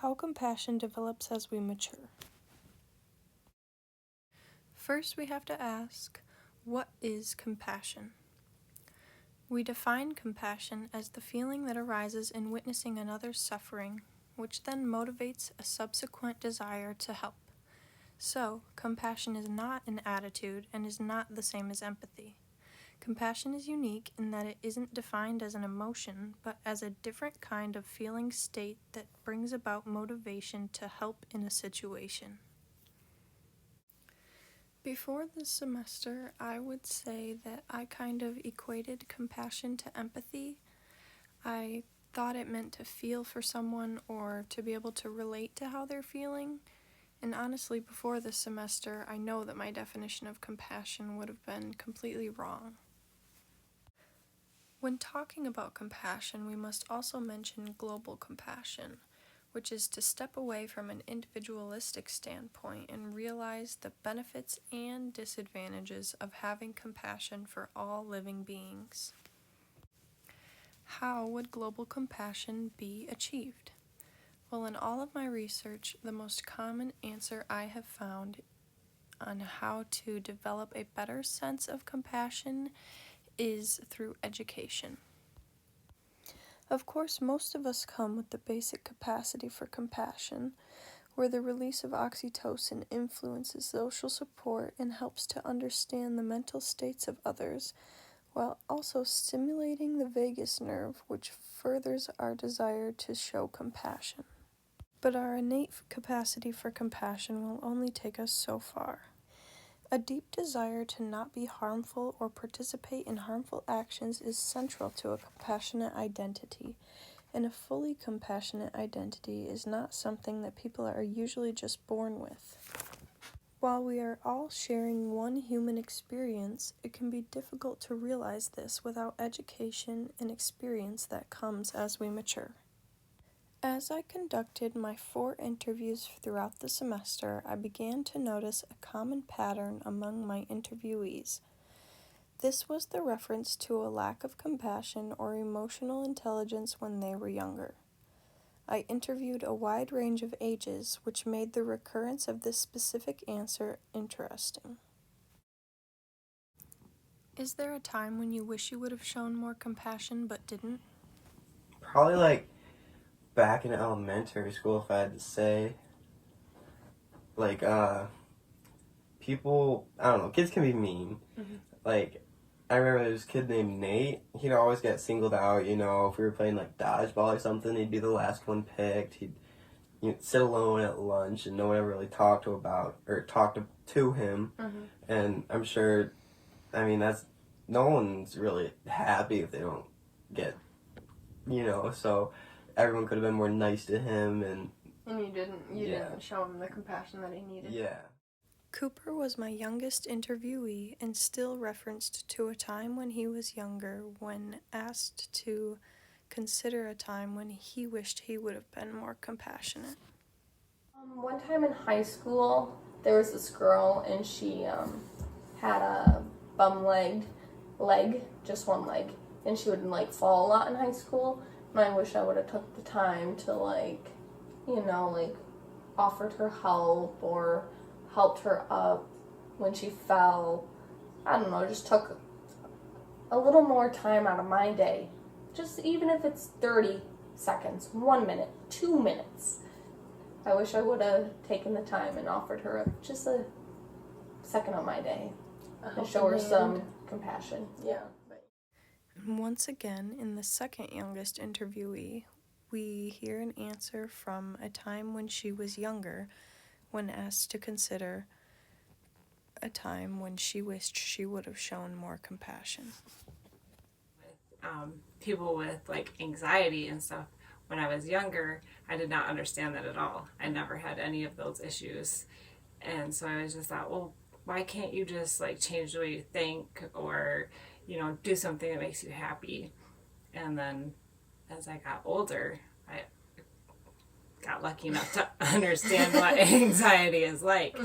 how compassion develops as we mature. First, we have to ask, what is compassion? We define compassion as the feeling that arises in witnessing another's suffering, which then motivates a subsequent desire to help. So, compassion is not an attitude and is not the same as empathy. Compassion is unique in that it isn't defined as an emotion, but as a different kind of feeling state that brings about motivation to help in a situation. Before this semester, I would say that I kind of equated compassion to empathy. I thought it meant to feel for someone or to be able to relate to how they're feeling. And honestly, before this semester, I know that my definition of compassion would have been completely wrong. When talking about compassion, we must also mention global compassion, which is to step away from an individualistic standpoint and realize the benefits and disadvantages of having compassion for all living beings. How would global compassion be achieved? Well, in all of my research, the most common answer I have found on how to develop a better sense of compassion is through education. Of course, most of us come with the basic capacity for compassion, where the release of oxytocin influences social support and helps to understand the mental states of others, while also stimulating the vagus nerve, which furthers our desire to show compassion. But our innate capacity for compassion will only take us so far. A deep desire to not be harmful or participate in harmful actions is central to a compassionate identity, and a fully compassionate identity is not something that people are usually just born with. While we are all sharing one human experience, it can be difficult to realize this without education and experience that comes as we mature. As I conducted my 4 interviews throughout the semester, I began to notice a common pattern among my interviewees. This was the reference to a lack of compassion or emotional intelligence when they were younger. I interviewed a wide range of ages, which made the recurrence of this specific answer interesting. Is there a time when you wish you would have shown more compassion but didn't? Probably back in elementary school, if I had to say. People, I don't know, kids can be mean. Mm-hmm. I remember there was a kid named Nate. He'd always get singled out, if we were playing dodgeball or something, he'd be the last one picked. He'd sit alone at lunch and no one ever really talked to him. Mm-hmm. And I'm sure, no one's really happy if they don't get, so everyone could have been more nice to him, and you didn't show him the compassion that he needed. Yeah. Cooper was my youngest interviewee and still referenced to a time when he was younger when asked to consider a time when he wished he would have been more compassionate. One time in high school, there was this girl and she had a bum-legged leg, just one leg, and she would fall a lot in high school. And I wish I would have took the time to offered her help or helped her up when she fell. I don't know, just took a little more time out of my day. Just even if it's 30 seconds, 1 minute, 2 minutes. I wish I would have taken the time and offered her up just a second of my day and show her some compassion. Yeah. And once again, in the second youngest interviewee, we hear an answer from a time when she was younger, when asked to consider a time when she wished she would have shown more compassion. With people with anxiety and stuff, when I was younger, I did not understand that at all. I never had any of those issues. And so I was just thought, well, why can't you just change the way you think or, do something that makes you happy? And then as I got older, I got lucky enough to understand what anxiety is like.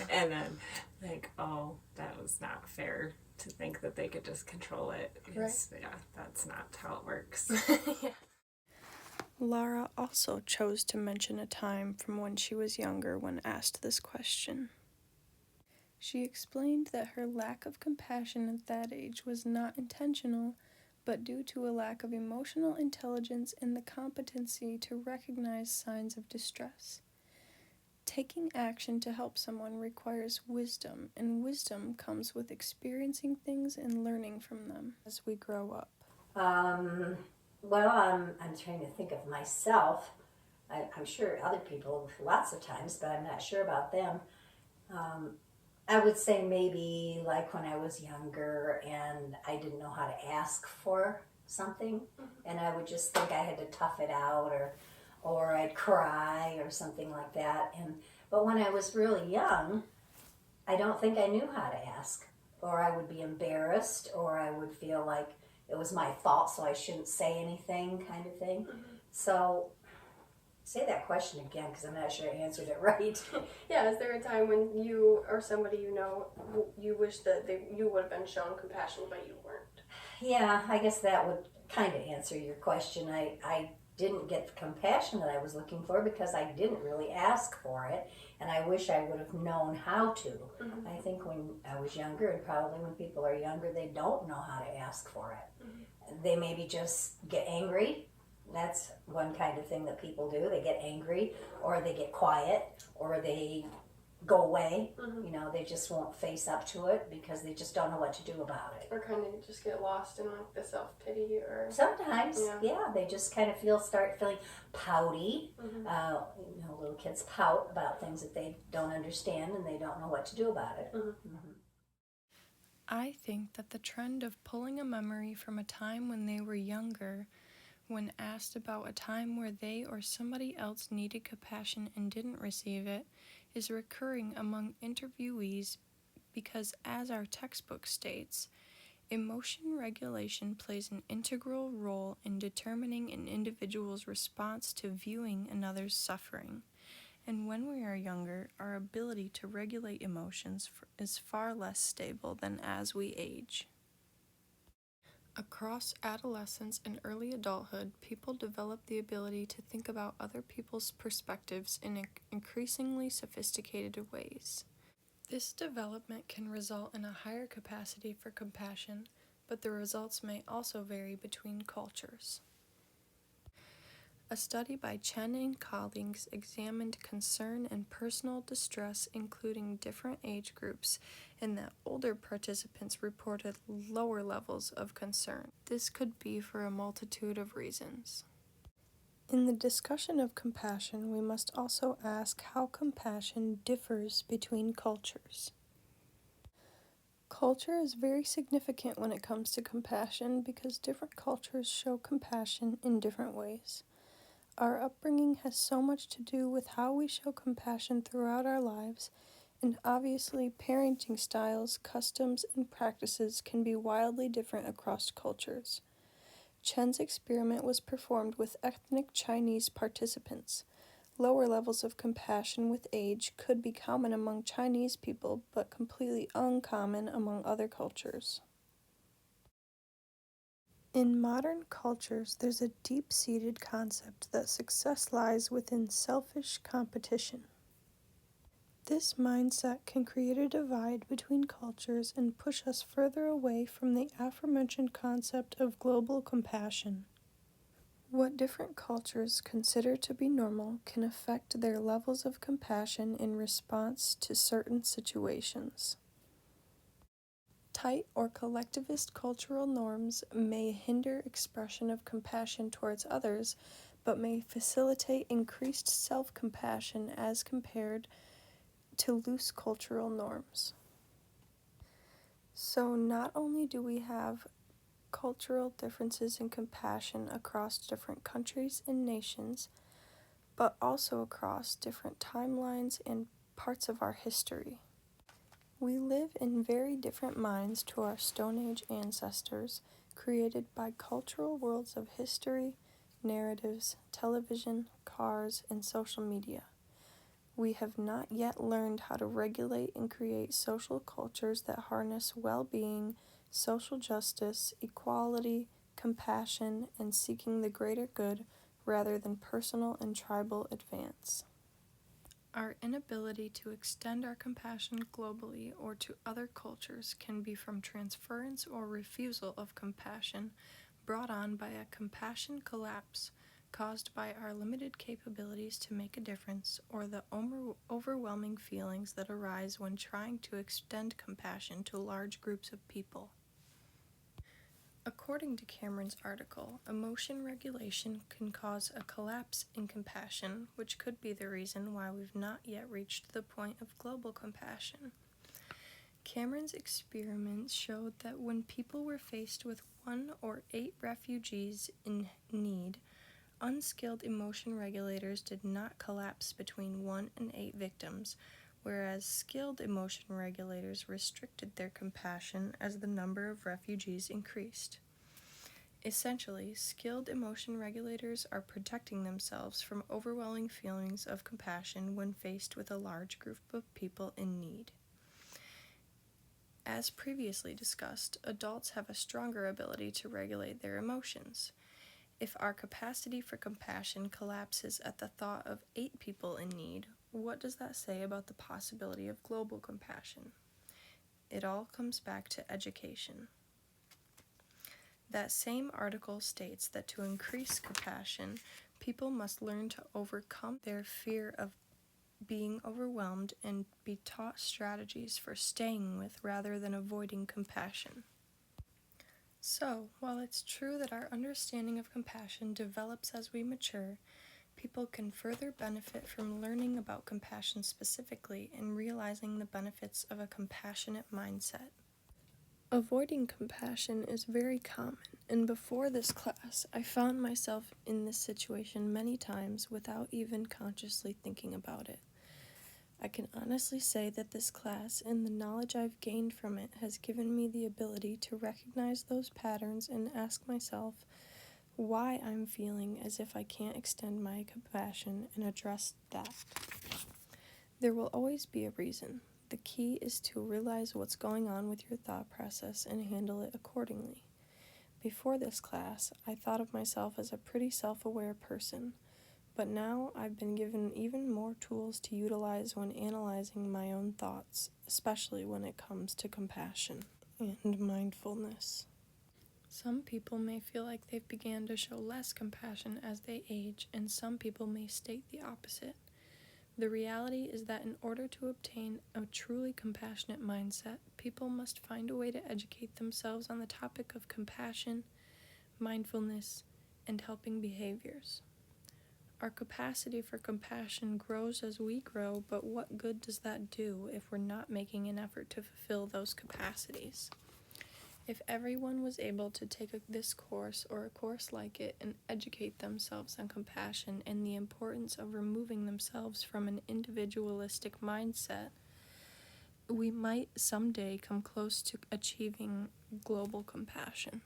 And then oh, that was not fair to think that they could just control it. Because, right. Yeah, that's not how it works. Yeah. Lara also chose to mention a time from when she was younger when asked this question. She explained that her lack of compassion at that age was not intentional, but due to a lack of emotional intelligence and the competency to recognize signs of distress. Taking action to help someone requires wisdom, and wisdom comes with experiencing things and learning from them as we grow up. Well, I'm trying to think of myself. I'm sure other people lots of times, but I'm not sure about them. I would say maybe like when I was younger and I didn't know how to ask for something, and I would just think I had to tough it out, or I'd cry or something like that. But when I was really young, I don't think I knew how to ask, or I would be embarrassed, or I would feel like it was my fault, so I shouldn't say anything, kind of thing. So, say that question again, because I'm not sure I answered it right. Yeah, is there a time when you or somebody you know, you wish that you would have been shown compassion, but you weren't? Yeah, I guess that would kind of answer your question. I didn't get the compassion that I was looking for because I didn't really ask for it, and I wish I would have known how to. I think when I was younger, and probably when people are younger, they don't know how to ask for it. They maybe just get angry. That's one kind of thing that people do. They get angry, or they get quiet, or they go away. You know, they just won't face up to it because they just don't know what to do about it. Or kind of just get lost in like the self-pity, or Sometimes, Yeah. they just kind of start feeling pouty. Little kids pout about things that they don't understand and they don't know what to do about it. I think that the trend of pulling a memory from a time when they were younger, when asked about a time where they or somebody else needed compassion and didn't receive it, is recurring among interviewees because, as our textbook states, emotion regulation plays an integral role in determining an individual's response to viewing another's suffering. And when we are younger, our ability to regulate emotions is far less stable than as we age. Across adolescence and early adulthood, people develop the ability to think about other people's perspectives in increasingly sophisticated ways. This development can result in a higher capacity for compassion, but the results may also vary between cultures. A study by Chen and colleagues examined concern and personal distress, including different age groups, and that older participants reported lower levels of concern. This could be for a multitude of reasons. In the discussion of compassion, we must also ask how compassion differs between cultures. Culture is very significant when it comes to compassion because different cultures show compassion in different ways. Our upbringing has so much to do with how we show compassion throughout our lives, and obviously parenting styles, customs, and practices can be wildly different across cultures. Chen's experiment was performed with ethnic Chinese participants. Lower levels of compassion with age could be common among Chinese people, but completely uncommon among other cultures. In modern cultures, there's a deep-seated concept that success lies within selfish competition. This mindset can create a divide between cultures and push us further away from the aforementioned concept of global compassion. What different cultures consider to be normal can affect their levels of compassion in response to certain situations. Tight or collectivist cultural norms may hinder expression of compassion towards others, but may facilitate increased self-compassion as compared to loose cultural norms. So not only do we have cultural differences in compassion across different countries and nations, but also across different timelines and parts of our history. We live in very different minds to our Stone Age ancestors, created by cultural worlds of history, narratives, television, cars, and social media. We have not yet learned how to regulate and create social cultures that harness well-being, social justice, equality, compassion, and seeking the greater good rather than personal and tribal advance. Our inability to extend our compassion globally or to other cultures can be from transference or refusal of compassion brought on by a compassion collapse caused by our limited capabilities to make a difference or the overwhelming feelings that arise when trying to extend compassion to large groups of people. According to Cameron's article, emotion regulation can cause a collapse in compassion, which could be the reason why we've not yet reached the point of global compassion. Cameron's experiments showed that when people were faced with 1 or 8 refugees in need, unskilled emotion regulators did not collapse between 1 and 8 victims, whereas skilled emotion regulators restricted their compassion as the number of refugees increased. Essentially, skilled emotion regulators are protecting themselves from overwhelming feelings of compassion when faced with a large group of people in need. As previously discussed, adults have a stronger ability to regulate their emotions. If our capacity for compassion collapses at the thought of 8 people in need, what does that say about the possibility of global compassion? It all comes back to education. That same article states that to increase compassion, people must learn to overcome their fear of being overwhelmed and be taught strategies for staying with rather than avoiding compassion. So, while it's true that our understanding of compassion develops as we mature, people can further benefit from learning about compassion specifically and realizing the benefits of a compassionate mindset. Avoiding compassion is very common, and before this class, I found myself in this situation many times without even consciously thinking about it. I can honestly say that this class and the knowledge I've gained from it has given me the ability to recognize those patterns and ask myself why I'm feeling as if I can't extend my compassion and address that. There will always be a reason. The key is to realize what's going on with your thought process and handle it accordingly. Before this class, I thought of myself as a pretty self-aware person, but now I've been given even more tools to utilize when analyzing my own thoughts, especially when it comes to compassion and mindfulness. Some people may feel like they've began to show less compassion as they age, and some people may state the opposite. The reality is that in order to obtain a truly compassionate mindset, people must find a way to educate themselves on the topic of compassion, mindfulness, and helping behaviors. Our capacity for compassion grows as we grow, but what good does that do if we're not making an effort to fulfill those capacities? If everyone was able to take this course or a course like it and educate themselves on compassion and the importance of removing themselves from an individualistic mindset, we might someday come close to achieving global compassion.